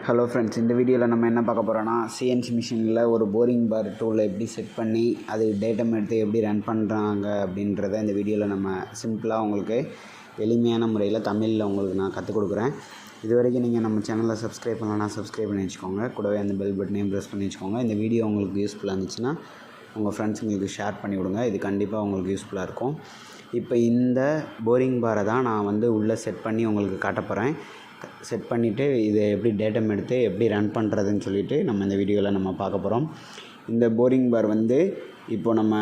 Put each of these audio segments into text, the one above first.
Hello friends, இந்த வீடியோவில் நம்ம என்ன பார்க்க போகிறோன்னா சிஎன்சி மிஷினில் ஒரு போரிங் பார் டூலை எப்படி செட் பண்ணி அது டேட்டம் எடுத்து எப்படி ரன் பண்ணுறாங்க அப்படின்றத இந்த வீடியோவில் நம்ம சிம்பிளாக உங்களுக்கு எளிமையான முறையில் தமிழில் உங்களுக்கு நான் கற்றுக் கொடுக்குறேன். இது வரைக்கும் நீங்கள் நம்ம சேனலை சப்ஸ்கிரைப் பண்ணலன்னா சப்ஸ்கிரைப் பண்ணி வச்சுக்கோங்க. கூடவே அந்த பெல் பட்டனையும் ப்ரெஸ் பண்ணி வச்சுக்கோங்க. இந்த வீடியோ உங்களுக்கு யூஸ்ஃபுல்லாக இருந்துச்சுன்னா உங்கள் ஃப்ரெண்ட்ஸுங்களுக்கு ஷேர் பண்ணி விடுங்க. இது கண்டிப்பாக உங்களுக்கு யூஸ்ஃபுல்லாக இருக்கும். இப்போ இந்த போரிங் பாரை தான் நான் உள்ளே செட் பண்ணி உங்களுக்கு காட்ட போகிறேன். செட் பண்ணிவிட்டு இதை எப்படி டேட்டம் எடுத்து எப்படி ரன் பண்ணுறதுன்னு சொல்லிவிட்டு நம்ம இந்த வீடியோவில் நம்ம பார்க்க போகிறோம். இந்த போரிங் பார் இப்போ நம்ம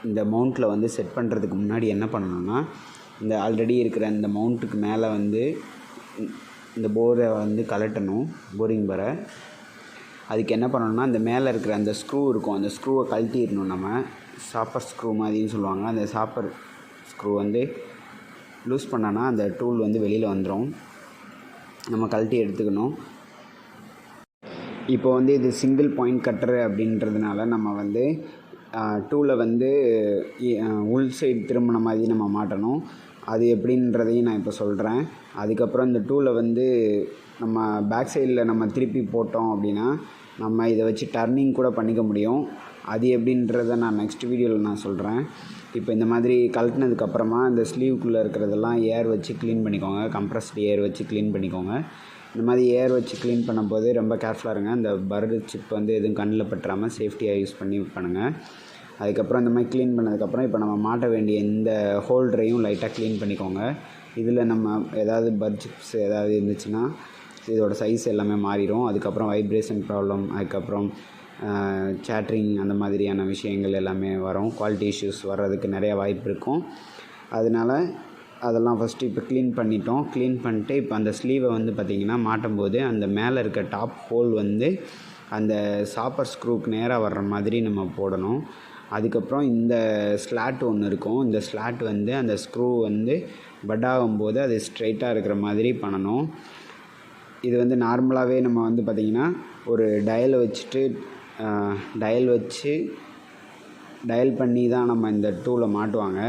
இந்த மவுண்ட்டில் செட் பண்ணுறதுக்கு முன்னாடி என்ன பண்ணணும்னா, இந்த ஆல்ரெடி இருக்கிற இந்த மவுண்ட்டுக்கு மேலே இந்த போரை கழட்டணும். போரிங் பாரை அதுக்கு என்ன பண்ணணும்னா, இந்த மேலே இருக்கிற அந்த ஸ்க்ரூ இருக்கும், அந்த ஸ்க்ரூவை கழட்டிடணும். நம்ம சாப்பர் ஸ்க்ரூ மாதிரின்னு சொல்லுவாங்க. அந்த சாப்பர் ஸ்க்ரூ லூஸ் பண்ணோன்னா அந்த டூல் வெளியில் வந்துடும். நம்ம கழட்டி எடுத்துக்கணும். இப்போ இது சிங்கிள் பாயிண்ட் கட்டரு அப்படின்றதுனால நம்ம டூலை உள் சைடு திரும்பின மாதிரி நம்ம மாட்டணும். அது எப்படின்றதையும் நான் இப்போ சொல்கிறேன். அதுக்கப்புறம் இந்த டூலை நம்ம பேக் சைடில் நம்ம திருப்பி போட்டோம் அப்படின்னா நம்ம இதை வச்சு டர்னிங் கூட பண்ணிக்க முடியும். அது எப்படின்றத நான் நெக்ஸ்ட் வீடியோவில் நான் சொல்கிறேன். இப்போ இந்த மாதிரி கழட்டினதுக்கப்புறமா இந்த ஸ்லீவுக்குள்ளே இருக்கிறதெல்லாம் ஏர் வச்சு க்ளீன் பண்ணிக்கோங்க. கம்ப்ரஸ்டு ஏர் வச்சு க்ளீன் பண்ணிக்கோங்க. இந்த மாதிரி ஏர் வச்சு க்ளீன் பண்ணும்போது ரொம்ப கேர்ஃபுல்லாக இருங்க. இந்த பர்டு சிப் எதுவும் கண்ணில் பற்றாமல் சேஃப்டியாக யூஸ் பண்ணி பண்ணுங்கள். அதுக்கப்புறம் இந்த மாதிரி க்ளீன் பண்ணதுக்கப்புறம் இப்போ நம்ம மாட்ட வேண்டிய இந்த ஹோல்டரையும் லைட்டாக க்ளீன் பண்ணிக்கோங்க. இதில் நம்ம ஏதாவது பர்ட் சிப்ஸ் ஏதாவது இருந்துச்சுன்னா இதோட சைஸ் எல்லாமே மாறிடும். அதுக்கப்புறம் வைப்ரேஷன் ப்ராப்ளம், அதுக்கப்புறம் சேட்ரிங் அந்த மாதிரியான விஷயங்கள் எல்லாமே வரும். குவாலிட்டி இஷ்யூஸ் வர்றதுக்கு நிறையா வாய்ப்பு இருக்கும். அதனால் அதெல்லாம் ஃபஸ்ட்டு இப்போ க்ளீன் பண்ணிட்டோம். க்ளீன் பண்ணிட்டு இப்போ அந்த ஸ்லீவை பார்த்திங்கன்னா மாட்டும்போது அந்த மேலே இருக்க டாப் ஹோல் அந்த சாப்பர் ஸ்க்ரூக்கு நேராக வர்ற மாதிரி நம்ம போடணும். அதுக்கப்புறம் இந்த ஸ்லாட் ஒன்று இருக்கும். இந்த ஸ்லாட் அந்த ஸ்க்ரூ பட் ஆகும்போது அது ஸ்ட்ரைட்டாக இருக்கிற மாதிரி பண்ணணும். இது நார்மலாகவே நம்ம பார்த்திங்கன்னா ஒரு டயலை வச்சுட்டு டயல் பண்ணி தான் நம்ம இந்த டூலை மாட்டுவாங்க.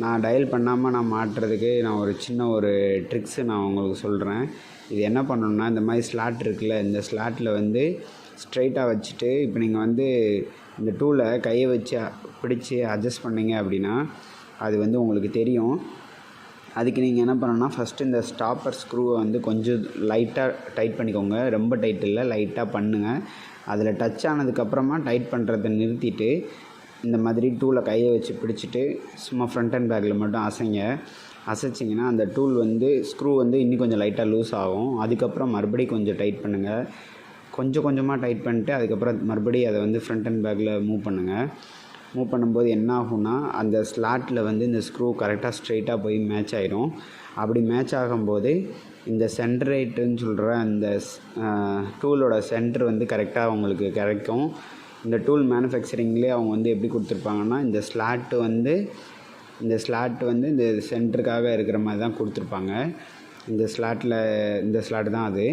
நான் டயல் பண்ணாமல் நான் மாட்டுறதுக்கு நான் ஒரு சின்ன ஒரு ட்ரிக்ஸு நான் உங்களுக்கு சொல்கிறேன். இது என்ன பண்ணணுன்னா, இந்த மாதிரி ஸ்லாட் இருக்குல்ல, இந்த ஸ்லாட்டில் ஸ்ட்ரைட்டாக வச்சுட்டு இப்போ நீங்கள் இந்த டூலை கையை வச்சு பிடிச்சி அட்ஜஸ்ட் பண்ணிங்க அப்படின்னா அது உங்களுக்கு தெரியும். அதுக்கு நீங்கள் என்ன பண்ணணும்னா, ஃபஸ்ட்டு இந்த ஸ்டாப்பர் ஸ்க்ரூவை கொஞ்சம் லைட்டாக டைட் பண்ணிக்கோங்க. ரொம்ப டைட் இல்லை, லைட்டாக பண்ணுங்கள். அதில் டச் ஆனதுக்கப்புறமா டைட் பண்ணுறதை நிறுத்திட்டு இந்த மாதிரி டூலை கையை வச்சு பிடிச்சிட்டு சும்மா ஃப்ரண்ட் அண்ட் பேக்கில் மட்டும் அசைச்சிங்கன்னா அந்த டூல் ஸ்க்ரூ இன்னும் கொஞ்சம் லைட்டாக லூஸ் ஆகும். அதுக்கப்புறம் மறுபடியும் கொஞ்சம் டைட் பண்ணுங்கள். கொஞ்சம் கொஞ்சமாக டைட் பண்ணிட்டு அதுக்கப்புறம் மறுபடியும் அதை ஃப்ரண்ட் அண்ட் பேக்கில் மூவ் பண்ணுங்கள். மூவ் பண்ணும்போது என்ன ஆகும்னா, அந்த ஸ்லாட்டில் இந்த ஸ்க்ரூ கரெக்டாக ஸ்ட்ரைட்டாக போய் மேட்ச் ஆகிடும். அப்படி மேட்ச் ஆகும்போது இந்த சென்டரேட்டுன்னு சொல்கிற அந்த டூலோட சென்டர் கரெக்டாக உங்களுக்கு கிடைக்கும். இந்த டூல் மேனுஃபேக்சரிங்லேயே அவங்க எப்படி கொடுத்துருப்பாங்கன்னா, இந்த ஸ்லாட்டு இந்த சென்டருக்காக இருக்கிற மாதிரி தான் கொடுத்துருப்பாங்க. இந்த ஸ்லாட்டு தான் அது.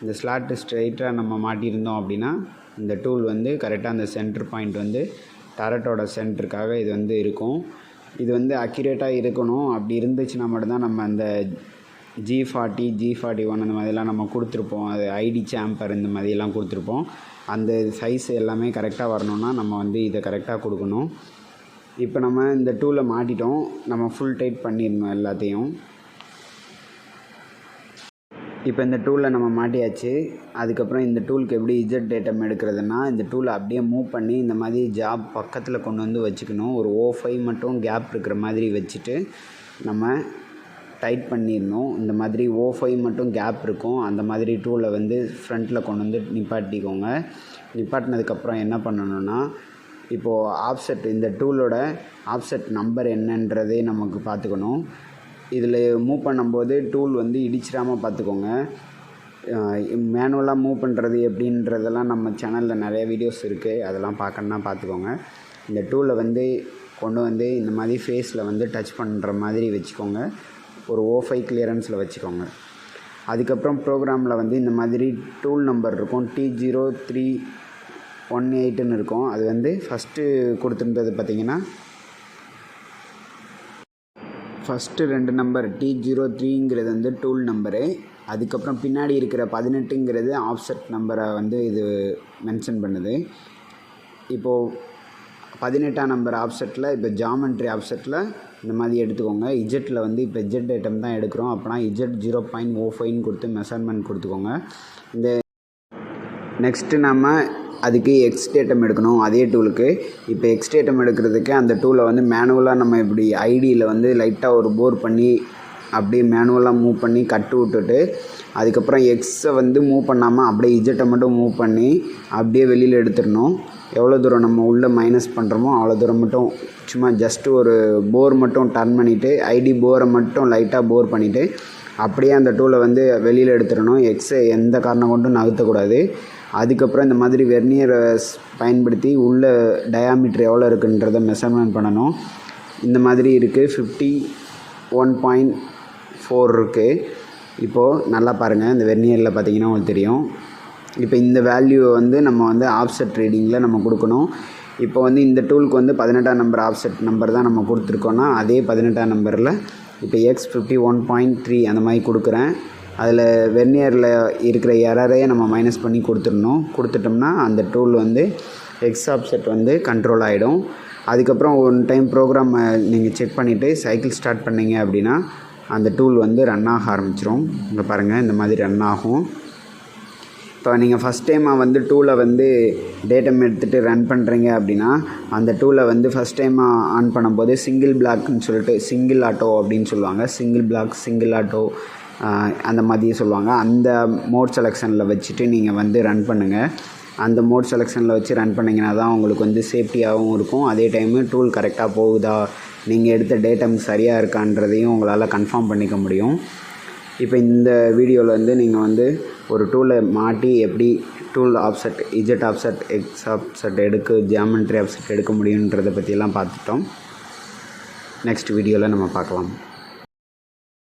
இந்த ஸ்லாட்டு ஸ்ட்ரைட்டாக நம்ம மாட்டியிருந்தோம் அப்படின்னா இந்த டூல் கரெக்டாக அந்த சென்டர் பாயிண்ட் டரட்டோட சென்டருக்காக இது இருக்கும். இது அக்யூரேட்டாக இருக்கணும். அப்படி இருந்துச்சுன்னா மட்டும்தான் நம்ம அந்த G40, G41 அந்த மாதிரிலாம் நம்ம கொடுத்துருப்போம். அது ஐடி சாம்பர் இந்த மாதிரிலாம் கொடுத்துருப்போம். அந்த சைஸ் எல்லாமே கரெக்டாக வரணும்னா நம்ம இதை கரெக்டாக கொடுக்கணும். இப்போ நம்ம இந்த டூலை மாட்டிட்டோம். நம்ம ஃபுல் டைட் பண்ணிடணும் எல்லாத்தையும். இப்போ இந்த டூலை நம்ம மாட்டியாச்சு. அதுக்கப்புறம் இந்த டூலுக்கு எப்படி இஜெட் டேட்டம் எடுக்கிறதுனா, இந்த டூலை அப்படியே மூவ் பண்ணி இந்த மாதிரி ஜாப் பக்கத்தில் கொண்டு வச்சுக்கணும். ஒரு O5 மட்டும் கேப் இருக்கிற மாதிரி வச்சுட்டு நம்ம டைட் பண்ணிடணும். இந்த மாதிரி O5 மட்டும் கேப் இருக்கும். அந்த மாதிரி டூலை ஃப்ரண்ட்டில் கொண்டு நிப்பாட்டிக்கோங்க. நிப்பாட்டினதுக்கப்புறம் என்ன பண்ணணுன்னா, இப்போது ஆஃப்செட், இந்த டூலோட ஆஃப்செட் நம்பர் என்னன்றதே நமக்கு பார்த்துக்கணும். இதில் மூவ் பண்ணும்போது டூல் இடிச்சிடாமல் பார்த்துக்கோங்க. மேனுவலாக மூவ் பண்ணுறது எப்படின்றதெல்லாம் நம்ம சேனலில் நிறைய வீடியோஸ் இருக்குது. அதெல்லாம் பார்க்கணுன்னா பார்த்துக்கோங்க. இந்த டூலை கொண்டு இந்த மாதிரி ஃபேஸில் டச் பண்ணுற மாதிரி வச்சுக்கோங்க. ஒரு O5 கிளியரன்ஸில் வச்சுக்கோங்க. அதுக்கப்புறம் ப்ரோக்ராமில் இந்த மாதிரி டூல் நம்பர் இருக்கும். T0318ன்னு இருக்கும். அது ஃபஸ்ட்டு கொடுத்துருந்தது பார்த்திங்கன்னா ஃபஸ்ட்டு 2 நம்பர் T03ங்கிறது டூல் நம்பரு. அதுக்கப்புறம் பின்னாடி இருக்கிற 18ங்கிறது ஆஃப்செட் நம்பரை வந்து இது மென்ஷன் பண்ணுது. இப்போது 18ஆம் நம்பர் ஆஃப்செட்டில் இப்போ ஜாமெண்ட்ரி ஆஃப்செட்டில் இந்த மாதிரி எடுத்துக்கோங்க. இஜெட்டில் வந்து இப்போ இஜெட் ஐட்டம் தான் எடுக்கிறோம். அப்போனா இஜெட் 0.05 கொடுத்து மெஷர்மெண்ட் கொடுத்துக்கோங்க. இந்த நெக்ஸ்ட்டு நம்ம அதுக்கு எக்ஸ் டேட்டம் எடுக்கணும் அதே டூலுக்கு. இப்போ எக்ஸ் டேட்டம் எடுக்கிறதுக்கு அந்த டூலை வந்து மேனுவலாக நம்ம இப்படி ஐடியில் வந்து லைட்டாக ஒரு போர் பண்ணி அப்படியே மேனுவலாக மூவ் பண்ணி கட்டு விட்டுட்டு அதுக்கப்புறம் எக்ஸை வந்து மூவ் பண்ணாமல் அப்படியே இஜெட்டை மட்டும் மூவ் பண்ணி அப்படியே வெளியில் எடுத்துடணும். எவ்வளோ தூரம் நம்ம உள்ளே மைனஸ் பண்ணுறோமோ அவ்வளோ தூரம் மட்டும் சும்மா ஜஸ்ட்டு ஒரு போர் மட்டும் டர்ன் பண்ணிவிட்டு ஐடி போரை மட்டும் லைட்டாக போர் பண்ணிவிட்டு அப்படியே அந்த டூலை வந்து வெளியில் எடுத்துடணும். எக்ஸை எந்த காரணம் கொண்டும் நகர்த்தக்கூடாது. அதுக்கப்புறம் இந்த மாதிரி வெர்னியரை பயன்படுத்தி உள்ள டயாமீட்டர் எவ்வளோ இருக்குன்றதை மெஷர்மெண்ட் பண்ணணும். இந்த மாதிரி இருக்குது 51.4 இருக்குது. இப்போது நல்லா பாருங்கள், இந்த வெர்னியரில் பார்த்தீங்கன்னா உங்களுக்கு தெரியும். இப்போ இந்த வேல்யூவை வந்து நம்ம வந்து ஆஃப்செட் ரீடிங்கில் நம்ம கொடுக்கணும். இப்போ வந்து இந்த டூலுக்கு வந்து 18ஆம் நம்பர் ஆஃப்செட் நம்பர் தான் நம்ம கொடுத்துருக்கோன்னா அதே 18ஆம் நம்பரில் இப்போ எக்ஸ் 51.3 அந்த மாதிரி கொடுக்குறேன். அதில் வெர்னியரில் இருக்கிற எரரையே நம்ம மைனஸ் பண்ணி கொடுத்துட்டோம்னா அந்த டூல் வந்து எக்ஸ் ஆஃப்செட் வந்து கண்ட்ரோல் ஆகிடும். அதுக்கப்புறம் ஒன் டைம் ப்ரோக்ராம் நீங்கள் செக் பண்ணிவிட்டு சைக்கிள் ஸ்டார்ட் பண்ணிங்க அப்படின்னா அந்த டூல் வந்து ரன் ஆக ஆரம்பிச்சிடும். இங்கே பாருங்கள், இந்த மாதிரி ரன் ஆகும். இப்போ நீங்கள் ஃபஸ்ட் டைமாக வந்து டூலை வந்து டேட்டம் எடுத்துகிட்டு ரன் பண்ணுறீங்க அப்படின்னா அந்த டூலை வந்து ஃபஸ்ட் டைமாக ஆன் பண்ணும்போது சிங்கிள் பிளாக்னு சொல்லிட்டு சிங்கிள் ஆட்டோ அப்படின்னு சொல்லுவாங்க. சிங்கிள் பிளாக் சிங்கிள் ஆட்டோ அந்த மாதிரி சொல்லுவாங்க. அந்த மோட் செலெக்ஷனில் வச்சுட்டு நீங்கள் வந்து ரன் பண்ணுங்கள். அந்த மோட் செலெக்ஷனில் வச்சு ரன் பண்ணிங்கன்னா தான் உங்களுக்கு வந்து சேஃப்டியாகவும் இருக்கும். அதே டைமு டூல் கரெக்டாக போகுதா, நீங்கள் எடுத்த டேட்டம் சரியாக இருக்கான்றதையும் உங்களால் கன்ஃபார்ம் பண்ணிக்க முடியும். இப்போ இந்த வீடியோவில் வந்து நீங்கள் வந்து ஒரு டூலை மாட்டி எப்படி tool offset Z offset X offset geometry offset எடுக்க முடியுன்றதை பற்றியெல்லாம் பார்த்துட்டோம். நெக்ஸ்ட் வீடியோவில் நம்ம பார்க்கலாம்.